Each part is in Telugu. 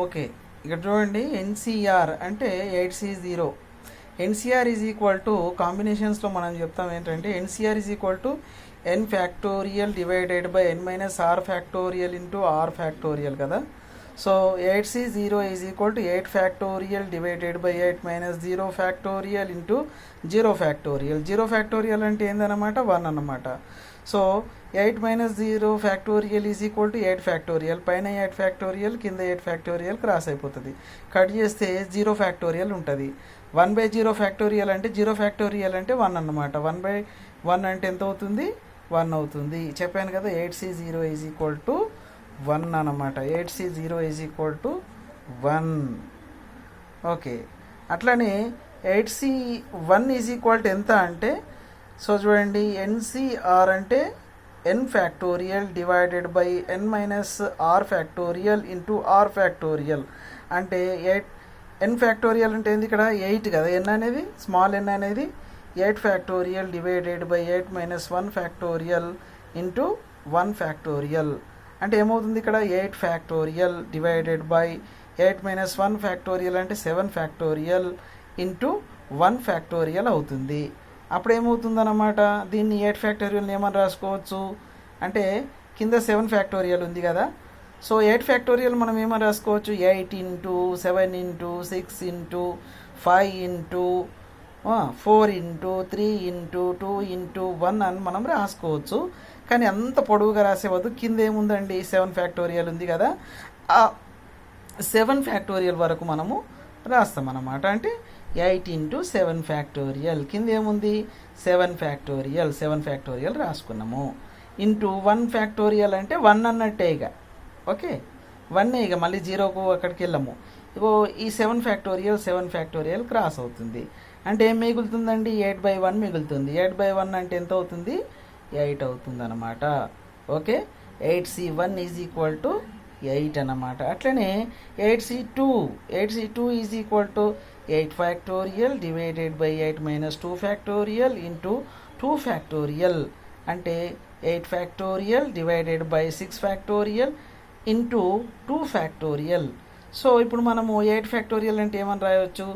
ఓకే, ఇక్కడ చూడండి. ఎన్సిఆర్ అంటే 8C0. NCR is equal to కాంబినేషన్స్లో మనం చెప్తాం ఏంటంటే NCR is equal to N factorial divided by N minus R factorial into R factorial కదా. So 8C0 is equal to 8 factorial divided by 8 minus 0 factorial into 0 factorial. 0 factorial అంటే ఏందన్నమాట? 1 అన్నమాట. So 8 minus 0 factorial is equal to 8 factorial. పైన 8 ఫ్యాక్టోరియల్, కింద 8 ఫ్యాక్టోరియల్ క్రాస్ అయిపోతుంది. కట్ చేస్తే 0 ఫ్యాక్టోరియల్ ఉంటుంది. 1/0 ఫ్యాక్టోరియల్ అంటే 0 ఫ్యాక్టోరియల్ అంటే 1 అన్నమాట. 1/1 అంటే ఎంత అవుతుంది? 1 అవుతుంది. చెప్పాను కదా, 8C0 ఈజ్ ఈక్వల్ టు 1 అన్నమాట. 8C0 is equal to 1. Okay, అట్లనే 8C1 ఈజ్ ఈక్వల్ టు ఎంత అంటే, సో చూడండి, ఎన్సిఆర్ అంటే N factorial divided by N minus R factorial into R factorial. అంటే ఎన్ ఫ్యాక్టోరియల్ అంటే ఏంది? ఇక్కడ 8 కదా, ఎన్ అనేది, స్మాల్ ఎన్ అనేది 8 factorial divided by 8 minus 1 factorial into 1 factorial. అంటే ఏమవుతుంది? ఇక్కడ 8 factorial divided by 8 minus 1 factorial అంటే 7 ఫ్యాక్టోరియల్ ఇంటూ 1 ఫ్యాక్టోరియల్ అవుతుంది. అప్పుడు ఏమవుతుందన్నమాట? దీన్ని 8 ఫ్యాక్టోరియల్ని ఏమని రాసుకోవచ్చు అంటే, కింద 7 ఫ్యాక్టోరియల్ ఉంది కదా. సో 8 ఫ్యాక్టోరియల్ మనం ఏమని రాసుకోవచ్చు? 8 into 7 into 6 into 5 into 4 into 3 into 2 into 1 అని మనం రాసుకోవచ్చు. కానీ అంత పొడవుగా రాసేవద్దు. కింద ఏముందండి? 7 ఫ్యాక్టోరియల్ ఉంది కదా. ఆ 7 ఫ్యాక్టోరియల్ వరకు మనము రాస్తామన్నమాట. అంటే 8 ఇంటూ 7 ఫ్యాక్టోరియల్. కింద ఏముంది? 7 ఫ్యాక్టోరియల్. 7 ఫ్యాక్టోరియల్ రాసుకున్నాము. ఇంటూ 1 ఫ్యాక్టోరియల్ అంటే 1 అన్నట్టే ఇక. ఓకే, 1 ఇక మళ్ళీ 0కు అక్కడికి వెళ్ళము. ఇగో ఈ 7 ఫ్యాక్టోరియల్ క్రాస్ అవుతుంది. అంటే ఏం మిగులుతుందండి? 8/1 మిగులుతుంది. 8/1 అంటే ఎంత అవుతుంది? 8 అవుతుంది అన్నమాట. Okay, 8C1 is equal to 8 అన్నమాట. అట్లనే 8C2 is equal to 8 factorial divided by 8 minus 2 factorial into 2 factorial. అంటే 8 factorial divided by 6 factorial into 2 factorial. So ఇప్పుడు మనము 8 ఫ్యాక్టోరియల్ అంటే ఏమని రాయవచ్చు?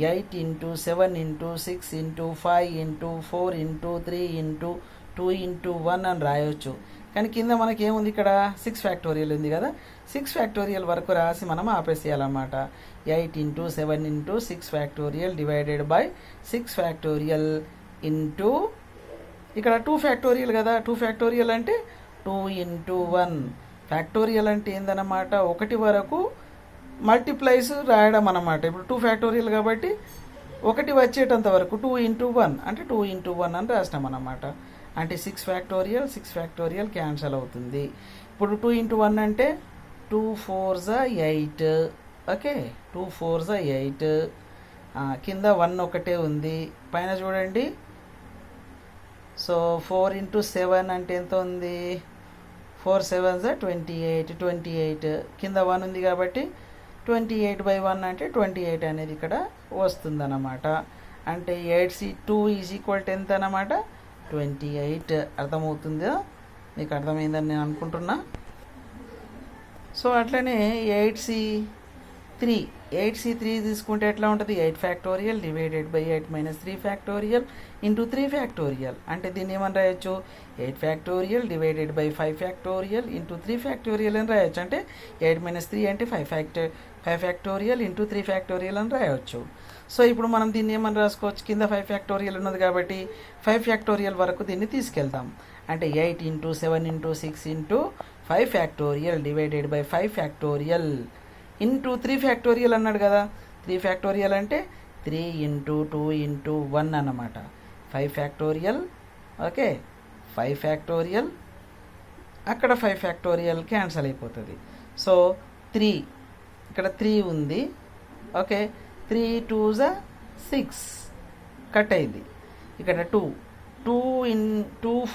8 into 7 into 6 into 5 into 4 into 3 into 2 into 1 అని రాయవచ్చు. కానీ కింద మనకి ఏముంది? ఇక్కడ 6 ఫ్యాక్టోరియల్ ఉంది కదా. 6 ఫ్యాక్టోరియల్ వరకు రాసి మనం ఆపేసేయాలన్నమాట. 8 into 7 into 6 factorial divided by 6 factorial into ఇక్కడ 2 ఫ్యాక్టోరియల్ కదా. 2 ఫ్యాక్టోరియల్ అంటే 2 ఇంటూ 1. ఫ్యాక్టోరియల్ అంటే ఏందన్నమాట? 1 వరకు మల్టిప్లైస్ రాయడం అన్నమాట. ఇప్పుడు 2 ఫ్యాక్టోరియల్ కాబట్టి 1 వచ్చేటంత వరకు 2 ఇంటూ 1 అంటే 2 ఇంటూ 1 అని రాసినాం అన్నమాట. అంటే 6 ఫ్యాక్టోరియల్ క్యాన్సల్ అవుతుంది. ఇప్పుడు 2 ఇంటూ 1 అంటే 2 4s 8. Okay, 2 4s 8. కింద 1 ఒకటే ఉంది. పైన చూడండి. సో 4 ఇంటూ 7 అంటే ఎంత ఉంది? 4 7s 28. కింద 1 ఉంది కాబట్టి 28/1 అంటే 28 అనేది ఇక్కడ వస్తుందన్నమాట. అంటే 8C2 ఈజ్ ఈక్వల్ టు ఎంత అన్నమాట? 28. అర్థమవుతుందా? మీకు అర్థమైందని నేను అనుకుంటున్నా. సో అట్లనే 8C3 తీసుకుంటే ఎట్లా ఉంటుంది? 8 factorial divided by 8 minus 3 factorial into 3 factorial. అంటే దీన్ని ఏమని రాయొచ్చు? 8 factorial divided by 5 factorial into 3 factorial అని రాయొచ్చు. అంటే 8 మైనస్ 3 అంటే 5 ఫ్యాక్టోరియల్ ఇంటూ 3 ఫ్యాక్టోరియల్ అని రాయవచ్చు. సో ఇప్పుడు మనం దీన్ని ఏమని రాసుకోవచ్చు? కింద 5 ఫ్యాక్టోరియల్ ఉన్నది కాబట్టి 5 ఫ్యాక్టోరియల్ వరకు దీన్ని తీసుకెళ్తాం. అంటే 8 into 7 into 6 into 5 factorial divided by 5 factorial into 3 factorial అన్నాడు కదా. 3 ఫ్యాక్టోరియల్ అంటే 3 ఇంటూ 2 ఇంటూ 1 అన్నమాట. 5 ఫ్యాక్టోరియల్. ఓకే, 5 ఫ్యాక్టోరియల్, అక్కడ 5 ఫ్యాక్టోరియల్ క్యాన్సల్ అయిపోతుంది. సో 3 ఇక్కడ 3 ఉంది. ఓకే, 3 2s 6 కట్ అయింది. ఇక్కడ 2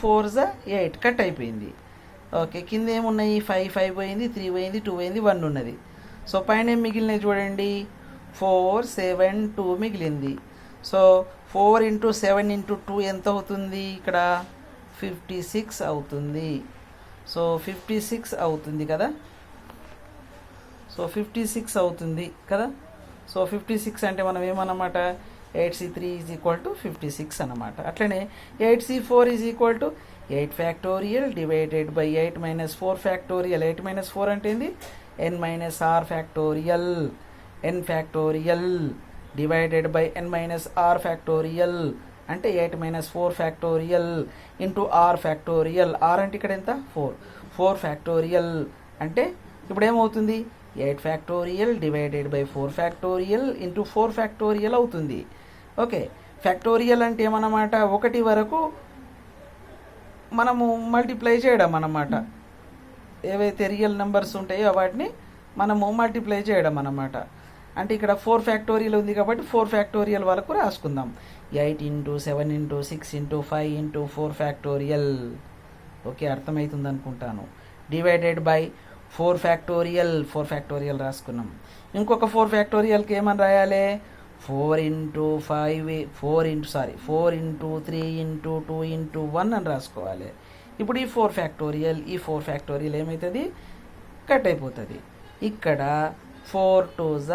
4s 8 కట్ అయిపోయింది. ఓకే, కింద ఏమున్నాయి? 5 పోయింది, 3 పోయింది, 2 పోయింది, 1 ఉన్నది. సో పైన ఏం మిగిలినవి చూడండి? 4 7 2 మిగిలింది. సో 4 ఇంటూ 7 ఇంటూ 2 ఎంత అవుతుంది? ఇక్కడ 56 అవుతుంది. సో 56 అవుతుంది కదా. సో 56 అవుతుంది కదా. సో 56 అంటే మనం ఏమన్నమాట 8C3 ఈజ్ ఈక్వల్ టు 56 అన్నమాట. అట్లనే 8C4 is equal to 8 factorial divided by 8 minus 4 factorial. 8 minus 4 అంటే ఏంది n minus R factorial. n factorial divided by n minus R factorial అంటే 8 minus 4 factorial into R factorial. R అంటే ఇక్కడ ఎంత 4 ఫ్యాక్టోరియల్ అంటే ఇప్పుడు ఏమవుతుంది 8 factorial divided by 4 factorial into 4 factorial అవుతుంది. ఓకే, ఫ్యాక్టోరియల్ అంటే ఏమన్నమాట 1 వరకు మనము మల్టిప్లై చేయడం అన్నమాట. ఏవైతే రియల్ నెంబర్స్ ఉంటాయో వాటిని మనము మల్టిప్లై చేయడం అన్నమాట. అంటే ఇక్కడ 4 ఫ్యాక్టోరియల్ ఉంది కాబట్టి 4 ఫ్యాక్టోరియల్ వరకు రాసుకుందాం. 8 into 7 into 6 into 5 into 4 factorial. Okay, అర్థమవుతుంది అనుకుంటాను. Divided by 4 factorial. 4 ఫ్యాక్టోరియల్ రాసుకున్నాం. ఇంకొక 4 ఫ్యాక్టోరియల్కి ఏమని రాయాలి 4 ఇంటూ 4 ఇంటూ 3 ఇంటూ 2 ఇంటూ 1 అని రాసుకోవాలి. ఇప్పుడు ఈ 4 ఫ్యాక్టోరియల్ ఏమవుతుంది కట్ అయిపోతుంది. ఇక్కడ 4 2s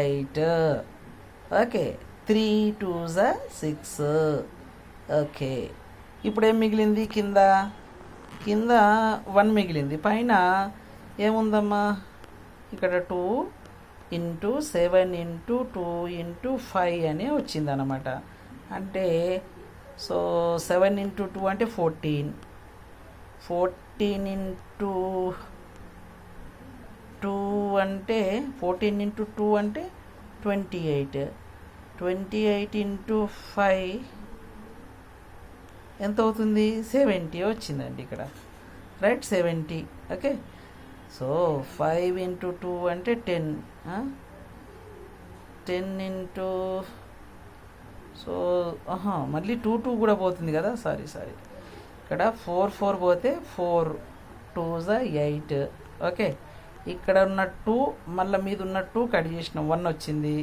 8. Okay, 3 2s 6. ఓకే, ఇప్పుడు ఏం మిగిలింది కింద 1 మిగిలింది. పైన ఏముందమ్మా ఇక్కడ 2 ఇంటూ 7 ఇంటూ 2 ఇంటూ 5 అని వచ్చిందన్నమాట. అంటే సో 7 ఇంటూ 2 అంటే 14 ఇంటూ 2 అంటే 14 ఇంటూ 2 అంటే 28 ఇంటూ 5 ఎంత అవుతుంది 70 వచ్చిందండి ఇక్కడ, రైట్ 70. ఓకే, సో 5 ఇంటూ 2 అంటే 10 ఇంటూ సో మళ్ళీ 2 కూడా పోతుంది కదా, సారీ ఇక్కడ 4 పోతే 4 2s 8. ఓకే, ఇక్కడ ఉన్న 2 మళ్ళీ మీద ఉన్న 2 కట్ చేసినాం 1 వచ్చింది.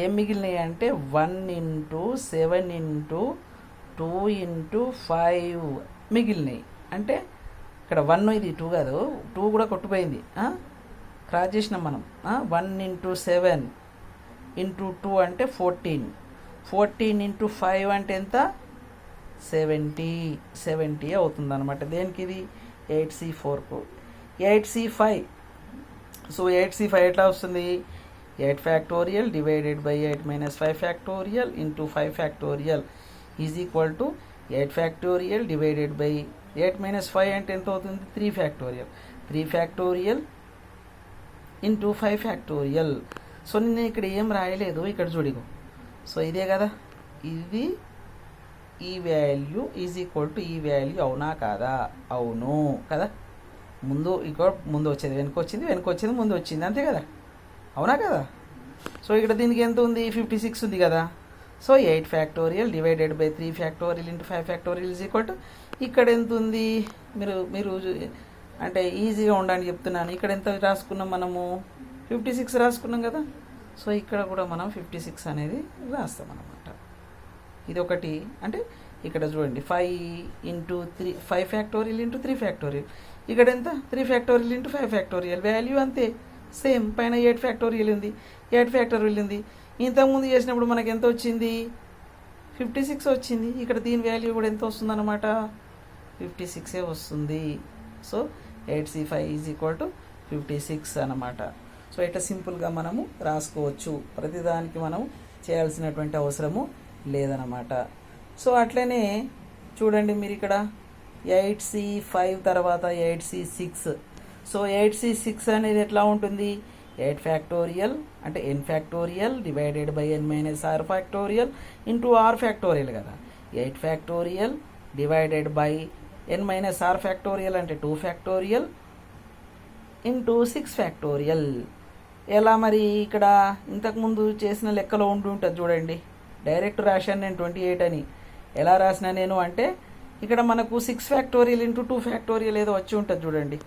ఏం మిగిలినాయి అంటే 1 ఇంటూ 7 ఇంటూ 2 ఇంటూ 5 మిగిలినాయి. అంటే ఇక్కడ 1 ఇది 2 కాదు, 2 కూడా కొట్టుపోయింది, క్రాస్ చేసినాం మనం. 1 ఇంటూ 7 ఇంటూ 2 అంటే 14 ఇంటూ 5 అంటే ఎంత 70 అవుతుంది అనమాట. దేనికి ఇది 8C4కు. 8C5 సో 8C5 ఎట్లా వస్తుంది 8 factorial divided by 8 minus 5 factorial into 5 factorial is equal to 8 factorial divided by 8 minus 5 అంటే ఎంత అవుతుంది 3 ఫ్యాక్టోరియల్ ఇంటూ 5 ఫ్యాక్టోరియల్. సో నేను ఇక్కడ ఏం రాయలేదు, ఇక్కడ చూడిగో. సో ఇదే కదా, ఇది ఈ వాల్యూ ఈజ్ ఈక్వల్ టు ఈ వాల్యూ, అవునా కాదా? అవును కదా. ముందు వచ్చేది వెనక వచ్చింది ముందు వచ్చింది, అంతే కదా, అవునా కదా. సో ఇక్కడ దీనికి ఎంత ఉంది 56 ఉంది కదా. So 8 factorial divided by 3 factorial into 5 factorial is equal to ఇక్కడ ఎంత ఉంది, మీరు అంటే ఈజీగా ఉండడానికి చెప్తున్నాను. ఇక్కడ ఎంత రాసుకున్నాం మనము 56 రాసుకున్నాం కదా. సో ఇక్కడ కూడా మనం 56 అనేది రాస్తాం అన్నమాట. ఇది ఒకటి. అంటే ఇక్కడ చూడండి 5 ఇంటూ 3 5 ఫ్యాక్టోరియల్ ఇంటూ 3 ఫ్యాక్టోరియల్. ఇక్కడ ఎంత 3 ఫ్యాక్టోరియల్ ఇంటూ 5 ఫ్యాక్టోరియల్, వాల్యూ అంతే సేమ్. పైన 8 ఫ్యాక్టోరియల్ ఉంది. ఇంతకుముందు చేసినప్పుడు మనకి ఎంత వచ్చింది 56 వచ్చింది. ఇక్కడ దీని వాల్యూ కూడా ఎంత వస్తుంది అన్నమాట 56 వస్తుంది. So 8C5 is equal to 56 అన్నమాట. సో ఇట్లా సింపుల్గా మనము రాసుకోవచ్చు, ప్రతిదానికి మనం చేయాల్సినటువంటి అవసరము లేదన్నమాట. సో అట్లనే చూడండి మీరు ఇక్కడ 8C5 తర్వాత 8C6. సో 8C6 అనేది ఎట్లా ఉంటుంది 8 ఫ్యాక్టోరియల్ అంటే n factorial divided by n minus R factorial into R factorial కదా. 8 factorial divided by n minus R factorial అంటే 2 ఫ్యాక్టోరియల్ ఇంటూ 6 ఫ్యాక్టోరియల్. ఎలా మరి ఇక్కడ ఇంతకుముందు చేసిన లెక్కలో ఉంటుంది చూడండి, డైరెక్ట్ రాశాను నేను 28 అని. ఎలా రాసిన నేను అంటే ఇక్కడ మనకు 6 ఫ్యాక్టోరియల్ ఇంటూ 2 ఫ్యాక్టోరియల్ ఏదో వచ్చి ఉంటుంది చూడండి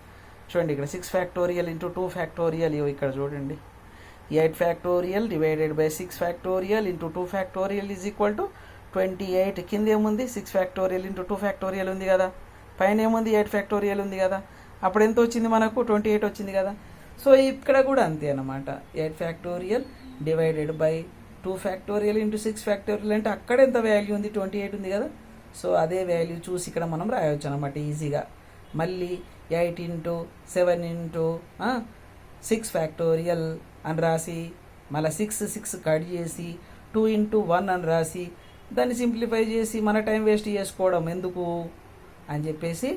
ఇక్కడ 6 ఫ్యాక్టోరియల్ ఇంటూ 2 ఫ్యాక్టోరియల్ ఇక్కడ చూడండి 8 factorial divided by 6 factorial into 2 factorial is equal to 28. కింద ఏముంది 6 ఫ్యాక్టోరియల్ ఇంటూ 2 ఫ్యాక్టోరియల్ ఉంది కదా, పైన ఏముంది 8 ఫ్యాక్టోరియల్ ఉంది కదా. అప్పుడు ఎంత వచ్చింది మనకు 28 వచ్చింది కదా. సో ఇక్కడ కూడా అంతే అనమాట. 8 factorial divided by 2 factorial into 6 factorial అంటే అక్కడ ఎంత వాల్యూ ఉంది, 28 ఉంది కదా. సో అదే వాల్యూ చూసి ఇక్కడ మనం రాయవచ్చు అనమాట ఈజీగా. మళ్ళీ 8 ఇంటూ 7 ఇంటూ 6 ఫ్యాక్టోరియల్ అని రాసి మళ్ళీ 6 కట్ చేసి 2 ఇంటూ 1 అని రాసి దాన్ని సింప్లిఫై చేసి మన టైం వేస్ట్ చేసుకోవడం ఎందుకు అని చెప్పేసి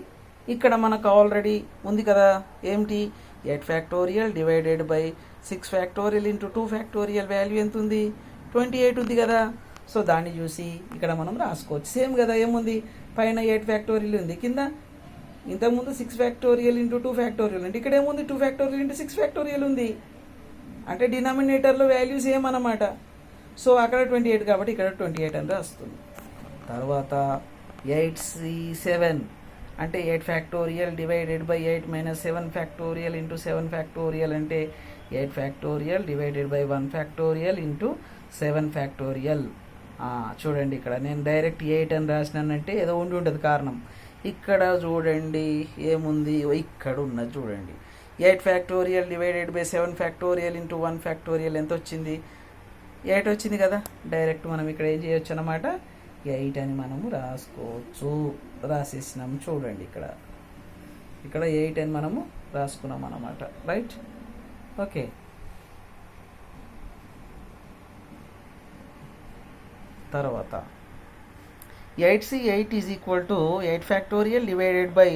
ఇక్కడ మనకు ఆల్రెడీ ఉంది కదా. ఏమిటి, 8 factorial divided by 6 factorial into 2 factorial value ఎంత ఉంది, 28 ఉంది కదా. సో దాన్ని చూసి ఇక్కడ మనం రాసుకోవచ్చు. సేమ్ కదా, ఏముంది, పైన 8 ఫ్యాక్టోరియల్ ఉంది, కింద ఇంతకుముందు 6 ఫ్యాక్టోరియల్ ఇంటూ 2 ఫ్యాక్టోరియల్ అంటే ఇక్కడ ఏముంది 2 ఫ్యాక్టోరియల్ ఇంటూ 6 ఫ్యాక్టోరియల్ ఉంది. అంటే డినామినేటర్లో వాల్యూ సేమ్ అన్నమాట. సో అక్కడ 28 కాబట్టి ఇక్కడ 28 అని రాస్తుంది. తర్వాత 8C7 అంటే 8 factorial divided by 8 minus 7 factorial into 7 factorial అంటే 8 factorial divided by 1 factorial into 7 factorial. చూడండి ఇక్కడ నేను డైరెక్ట్ 8 అని రాసినానంటే ఏదో ఉండి ఉంటుంది కారణం. ఇక్కడ చూడండి ఏముంది, ఇక్కడ ఉన్నది చూడండి. 8 factorial divided by 7 factorial into 1 factorial ఎంత వచ్చింది, 8 వచ్చింది కదా. డైరెక్ట్ మనం ఇక్కడ ఏం చేయొచ్చు అన్నమాట, 8 అని మనము రాసుకోవచ్చు. రాసేసినాము చూడండి ఇక్కడ 8 అని మనము రాసుకున్నాం అన్నమాట. Right, okay. తర్వాత 8C8 is equal to 8 factorial divided by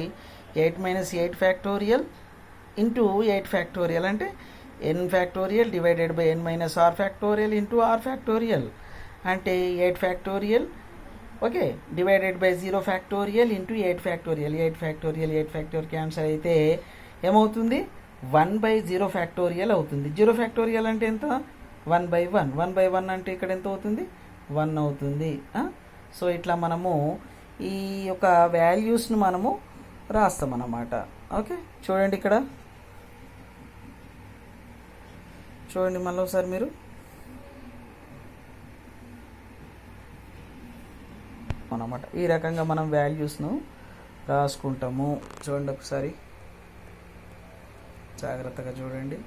8 minus 8 factorial into 8 factorial అంటే n factorial divided by n minus r factorial into r factorial అంటే 8 factorial okay divided by 0 factorial into 8 factorial. 8 factorial cancel అయితే ఏమవుతుంది, 1/0 ఫ్యాక్టోరియల్ అవుతుంది. 0 ఫ్యాక్టోరియల్ అంటే ఎంత, 1/1. 1/1 అంటే ఇక్కడ ఎంత అవుతుంది, 1 అవుతుంది. సో ఇట్లా మనము ఈ యొక్క వాల్యూస్ను మనము రాస్తాం అన్నమాట. ఓకే, చూడండి ఇక్కడ చూడండి మళ్ళీ ఒకసారి మీరు అన్నమాట. ఈ రకంగా మనం వాల్యూస్ను రాసుకుంటాము. చూడండి ఒకసారి జాగ్రత్తగా చూడండి.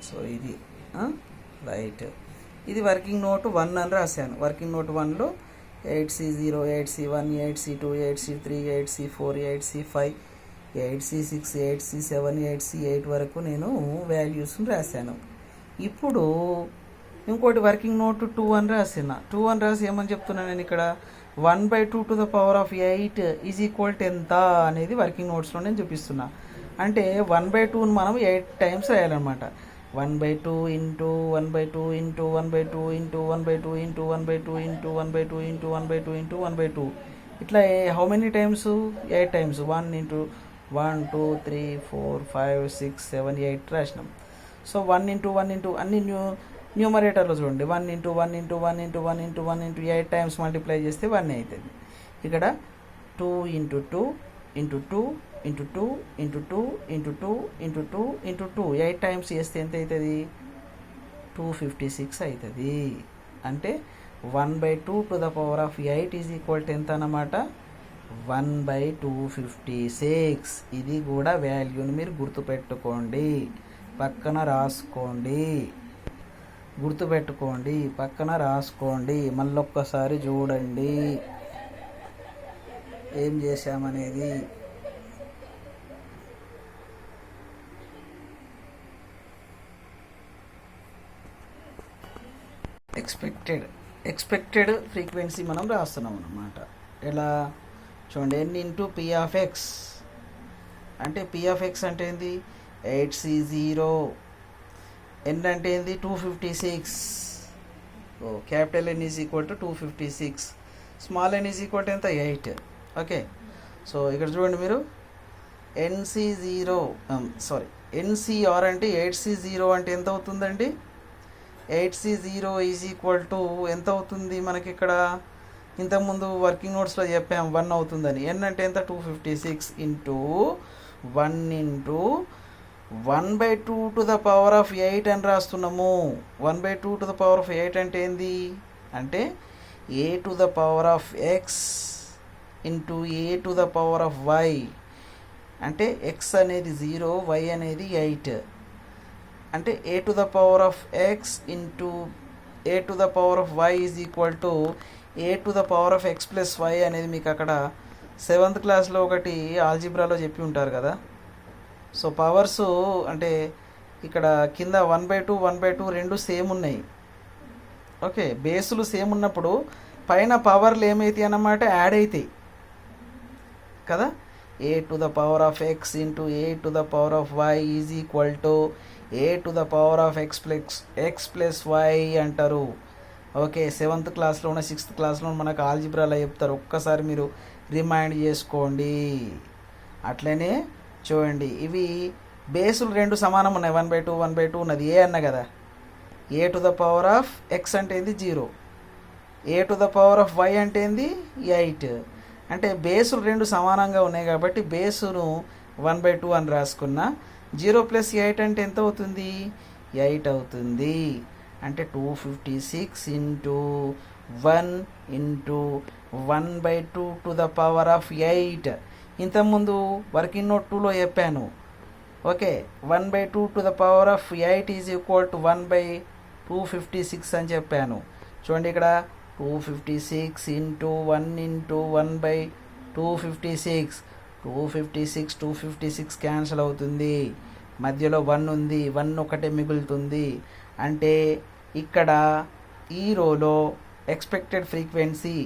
సో ఇది రైట్. ఇది వర్కింగ్ నోట్ 1 అని రాశాను. Working note 1లో 8C0, 8C1, 8C2, 8C3, 8C4, 8C5, 8C6, 8C7, 8C8 వరకు నేను వాల్యూస్ని రాశాను. ఇప్పుడు ఇంకోటి వర్కింగ్ నోట్ 2 అని రాసిన. 2 అని రాసి ఏమని చెప్తున్నాను నేను ఇక్కడ, 1/2 to the power of 8 is equal to ఎంత అనేది వర్కింగ్ నోట్స్లో నేను చూపిస్తున్నా. అంటే 1/2ని మనం 8 టైమ్స్ రాయాలన్నమాట. 1/2 into 1/2 into 1/2 into 1/2 into 1/2 into 1/2 into 1/2 into 1/2 ఇట్లా how many times, 8 times. 1 into 1 2 3 4 5 6 7 8 రాసినాం. సో 1 ఇంటూ 1 ఇంటూ అన్ని న్యూమరేటర్లో చూడండి. 1 into 1 into 1 into 1 into 1 into 8 times multiply చేస్తే 1 అవుతుంది. ఇక్కడ 2 into 2 into 2 into 2 into 2 into 2 into 2 into 2 8 times చేస్తే ఎంత అవుతుంది, 256 అవుతుంది. అంటే 1/2 to the power of 8 is equal to ఎంత అన్నమాట, 1/256. ఇది కూడా వాల్యూని మీరు గుర్తుపెట్టుకోండి, పక్కన రాసుకోండి, గుర్తుపెట్టుకోండి, పక్కన రాసుకోండి. మళ్ళొక్కసారి చూడండి ఏం చేశామనేది. ఎక్స్పెక్టెడ్ ఫ్రీక్వెన్సీ మనం రాస్తున్నాం అన్నమాట. ఎలా చూడండి, n into p of x అంటే p ఆఫ్ x అంటే ఏంది, 8C0. n అంటే ఏంది, 256. Capital N is equal to 256, small n is equal to ఎంత, 8. ఓకే, సో ఇక్కడ చూడండి మీరు NCR అంటే 8C0 అంటే ఎంత అవుతుందండి, 8C0 ఈజ్ ఈక్వల్ టు ఎంత అవుతుంది మనకి ఇక్కడ, ఇంతకుముందు వర్కింగ్ నోట్స్లో చెప్పాం 1 అవుతుందని. n అంటే ఎంత, 256 into 1 into 1/2 to the power of 8 అని రాస్తున్నాము. 1/2 టు ద పవర్ ఆఫ్ 8 అంటే ఏంది అంటే A to the power of X into A to the power of Y, అంటే ఎక్స్ అనేది 0, వై అనేది 8, అంటే A to the power of X into A to the power of Y is equal to A to the power of X plus Y అనేది మీకు అక్కడ 7th క్లాస్లో ఒకటి ఆల్జిబ్రాలో చెప్పి ఉంటారు కదా. సో పవర్స్ అంటే ఇక్కడ కింద 1/2 1/2 రెండు సేమ్ ఉన్నాయి. ఓకే, బేసులు సేమ్ ఉన్నప్పుడు పైన పవర్లు ఏమైతాయి అన్నమాట, యాడ్ అవుతాయి కదా. A to the power of X into A to the power of Y is equal to A to the power of X plus Y అంటారు. ఓకే, 7th క్లాస్లో ఉన్న 6th క్లాస్లో మనకు ఆల్జిబ్రాలో చెప్తారు, ఒక్కసారి మీరు రిమైండ్ చేసుకోండి. అట్లనే చూడండి, ఇవి బేసులు రెండు సమానం ఉన్నాయి, 1/2 1/2 ఉన్నది ఏ అన్న కదా. A to the power of X అంటే ఏంది 0, A to the power of Y అంటే ఏంది 8, అంటే బేసులు రెండు సమానంగా ఉన్నాయి కాబట్టి బేసును 1/2 అని రాసుకున్నా. 0 + 8 అంటే ఎంత అవుతుంది, 8 అవుతుంది. అంటే 256 into 1 into 1/2 to the power of 8. ఇంతకుముందు వర్కింగ్ నోట్ 2లో చెప్పాను. Okay, 1/2 to the power of 8 is equal to 1/256 అని చెప్పాను. చూడండి ఇక్కడ 256 ఇంటూ 1 ఇంటూ 1/256, 256 క్యాన్సిల్ అవుతుంది. మధ్యలో 1 ఉంది, 1 ఒకటే మిగులుతుంది. అంటే ఇక్కడ ఈ రోలో expected frequency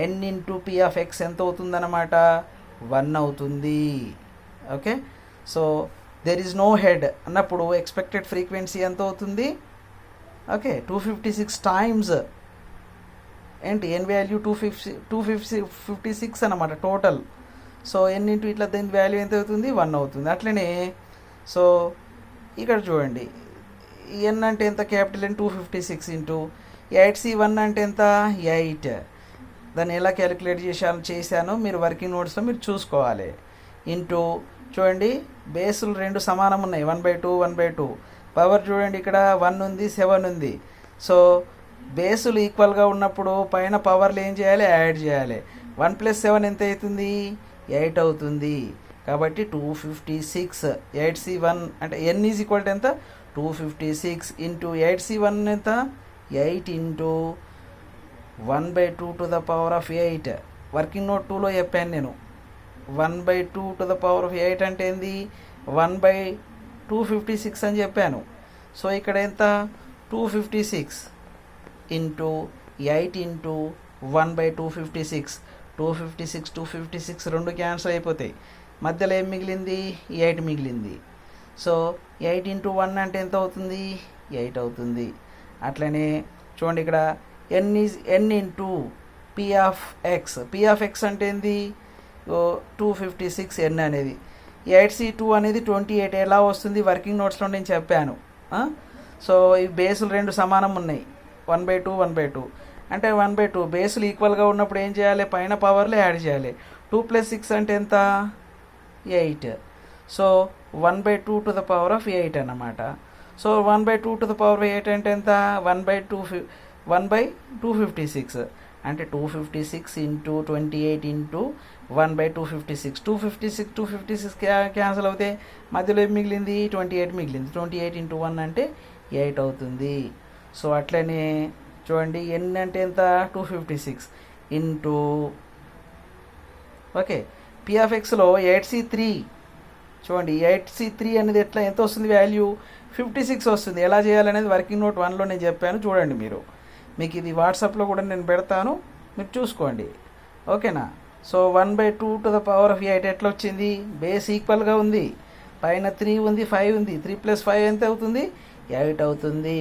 n into P of X ఎంత అవుతుందన్నమాట, 1 అవుతుంది. Okay, so there is no head అన్నప్పుడు ఎక్స్పెక్టెడ్ ఫ్రీక్వెన్సీ ఎంత అవుతుంది, ఓకే 256 టైమ్స్ ఏంటి n వాల్యూ 256 అన్నమాట టోటల్. సో n ఇంటూ ఇట్లా దీని వాల్యూ ఎంత అవుతుంది, 1 అవుతుంది. అట్లనే సో ఇక్కడ చూడండి, n అంటే ఎంత, క్యాపిటల్ N 256 ఇంటూ 8C1 అంటే ఎంత 8. దాన్ని ఎలా క్యాలిక్యులేట్ చేశానో మీరు వర్కింగ్ నోట్స్లో మీరు చూసుకోవాలి. ఇంటూ చూడండి, బేసులు రెండు సమానం ఉన్నాయి, 1/2 1/2. పవర్ చూడండి, ఇక్కడ 1 ఉంది 7 ఉంది. సో బేసులు ఈక్వల్గా ఉన్నప్పుడు పైన పవర్లు ఏం చేయాలి, యాడ్ చేయాలి. 1 + 7 ఎంత అవుతుంది, 8 అవుతుంది. కాబట్టి 256 8C1 అంటే n ఈజ్ ఈక్వల్ టు ఎంత, 256 ఇంటూ 8C1 ఎంత, 8 into 1/2 to the power of 8. Working note 2లో చెప్పాను నేను, 1/2 టు ద పవర్ ఆఫ్ 8 అంటే ఏంది, 1/256 అని చెప్పాను. సో ఇక్కడ ఎంత, 256 ఇంటూ 8 ఇంటూ 1/256, 256 రెండు క్యాన్సిల్ అయిపోతాయి. మధ్యలో ఏం మిగిలింది, 8 మిగిలింది. సో 8 ఇంటూ 1 అంటే ఎంత అవుతుంది, 8 అవుతుంది. అట్లనే చూడండి, ఇక్కడ n into P of X అంటే ఏంది, 256 n అనేది. 8C2 అనేది 28 ఎలా వస్తుంది, వర్కింగ్ నోట్స్లో నేను చెప్పాను. సో ఈ బేసులు రెండు సమానం ఉన్నాయి, 1/2 1/2 అంటే 1/2. బేసులు ఈక్వల్గా ఉన్నప్పుడు ఏం చేయాలి, పైన పవర్లు యాడ్ చేయాలి. 2 + 6 అంటే ఎంత, 8. So 1/2 to the power of 8 అన్నమాట. So 1/2 to the power of 8 అంటే ఎంత, 1/256 అంటే 256 ఇంటూ 28 ఇంటూ 1/256. 256 క్యాన్సిల్ అవుతే మధ్యలో ఏం మిగిలింది, 28 మిగిలింది. 28 ఇంటూ 1 అంటే 8 అవుతుంది. సో అట్లనే చూడండి, n అంటే ఎంత, 256 ఇంటూ ఓకే పీ ఆఫ్ ఎక్స్లో 8C3 చూడండి, 8C3 అనేది ఎంత వస్తుంది వాల్యూ, 56 వస్తుంది. ఎలా చేయాలనేది వర్కింగ్ నోట్ 1లో నేను చెప్పాను, చూడండి మీరు. మీకు ఇది వాట్సాప్లో కూడా నేను పెడతాను, మీరు చూసుకోండి. ఓకేనా. So 1/2 to the power of 8 ఎట్లా వచ్చింది, బేస్ ఈక్వల్గా ఉంది, పైన 3 ఉంది 5 ఉంది, 3 + 5 ఎంత అవుతుంది, 8 అవుతుంది.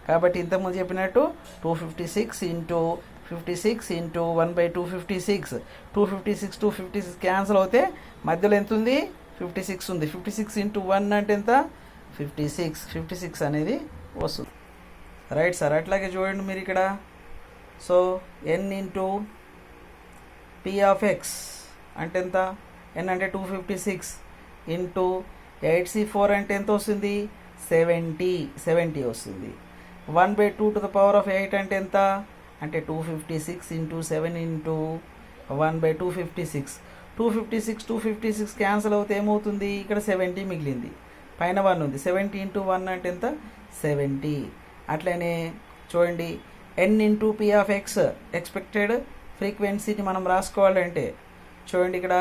కాబట్టి ఇంతకుముందు చెప్పినట్టు 256 ఇంటూ 56 ఇంటూ 1/256, 256 క్యాన్సిల్ అవుతే మధ్యలో ఎంత ఉంది, 56 ఉంది. 56 ఇంటూ 1 అంటే ఎంత, 56 అనేది వస్తుంది. Right sir. అట్లాగే చూడండి మీరు ఇక్కడ, so n into P of X అంటే ఎంత, n అంటే 256 ఇంటూ 8C4 అంటే ఎంత వస్తుంది, 70 వస్తుంది. 1/2 టు ద పవర్ ఆఫ్ 8 అంటే ఎంత, అంటే 256 ఇంటూ 7 ఇంటూ 1/256. 256 క్యాన్సిల్ అవుతే ఏమవుతుంది, ఇక్కడ 70 మిగిలింది, పైన 1 ఉంది. 70 ఇంటూ 1 అంటే ఎంత, 70. అట్లనే చూడండి, n into P of X expected ఫ్రీక్వెన్సీని మనం రాసుకోవాలంటే చూడండి, ఇక్కడ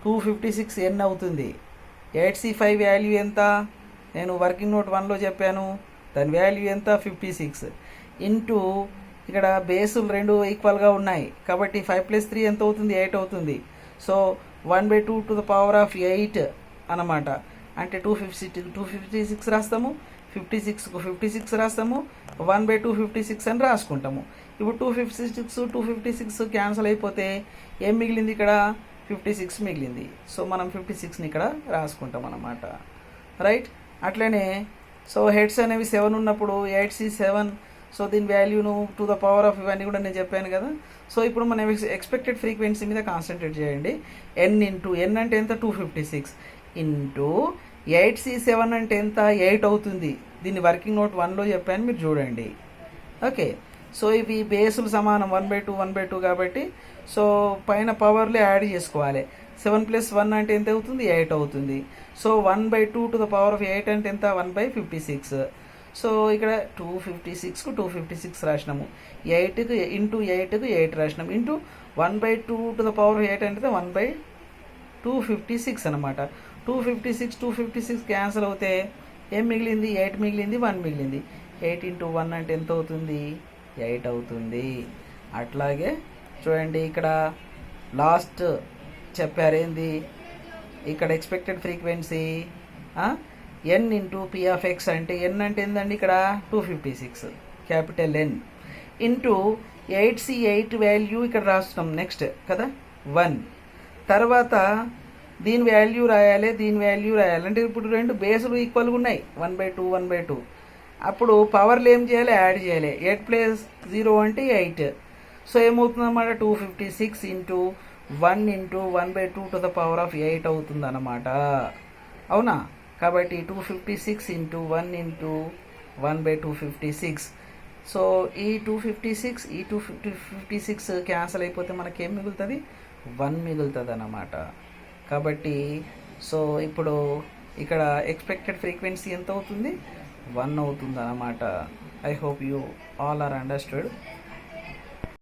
256 n అవుతుంది. 8C5 వాల్యూ ఎంత, నేను వర్కింగ్ నోట్ 1లో చెప్పాను, దాని వాల్యూ ఎంత, 56 ఇంటూ ఇక్కడ బేసులు రెండు ఈక్వల్గా ఉన్నాయి కాబట్టి 5 + 3 ఎంత అవుతుంది, 8 అవుతుంది. So 1/2 to the power of 8 అన్నమాట. అంటే 256 రాస్తాము, 56కు 56 రాస్తాము, 1/2 56 అని రాసుకుంటాము. ఇప్పుడు 256 క్యాన్సిల్ అయిపోతే ఏం మిగిలింది, ఇక్కడ 56 మిగిలింది. సో మనం 56ని ఇక్కడ రాసుకుంటాం అన్నమాట, రైట్. అట్లనే సో హెడ్స్ అనేవి 7 ఉన్నప్పుడు 8C7, సో దీని వాల్యూను టు ద పవర్ ఆఫ్ ఇవన్నీ కూడా నేను చెప్పాను కదా. సో ఇప్పుడు మనం ఎక్స్పెక్టెడ్ ఫ్రీక్వెన్సీ మీద కాన్సన్ట్రేట్ చేయండి. n అంటే ఎంత, 256 ఇంటూ 8C7 అంటే ఎంత, 8 అవుతుంది. దీన్ని వర్కింగ్ నోట్ 1లో చెప్పాను, మీరు చూడండి. ఓకే, సో ఇవి బేసులు సమానం, 1/2 కాబట్టి సో పైన పవర్లు యాడ్ చేసుకోవాలి. 7 + 1 అంటే ఎంత అవుతుంది, 8 అవుతుంది. So 1/2 to the power of 8 అంటే ఎంత, 1/56. సో ఇక్కడ 256కు 256 రాసినాము, 8కు ఇంటూ 8కు 8 రాసినాము, into 1/2 to the power of 8 అంటే 1/256 అనమాట. 256 క్యాన్సిల్ అవుతే ఏం మిగిలింది, 8 మిగిలింది, 1 మిగిలింది. 8 ఇంటూ 1 అంటే ఎంత అవుతుంది, 8 అవుతుంది. అట్లాగే చూడండి, ఇక్కడ లాస్ట్ చెప్పారేంది, ఇక్కడ expected frequency n into P of X అంటే n అంటే ఏందండి, ఇక్కడ 256 capital N into 8C8 value ఇక్కడ రాస్తున్నాం నెక్స్ట్ కదా, 1. తర్వాత దీని వాల్యూ రాయాలి, దీని వాల్యూ రాయాలి. అంటే ఇప్పుడు రెండు బేసులు ఈక్వల్గా ఉన్నాయి, 1/2. అప్పుడు పవర్లు ఏం చేయాలి, యాడ్ చేయాలి. 8 + 0 అంటే 8. సో ఏమవుతుంది అన్నమాట, 256 into 1 into 1/2 to the power of 8 అవుతుంది అన్నమాట, అవునా. కాబట్టి 256 ఇంటూ 1 ఇంటూ 1/256. సో ఈ 256 ఈ 256 క్యాన్సిల్ అయిపోతే మనకేం మిగులుతుంది, 1 మిగులుతుంది అన్నమాట. కాబట్టి సో ఇప్పుడు ఇక్కడ ఎక్స్పెక్టెడ్ ఫ్రీక్వెన్సీ ఎంత అవుతుంది, 1 అవుతుంది అన్నమాట. I hope you all are understood.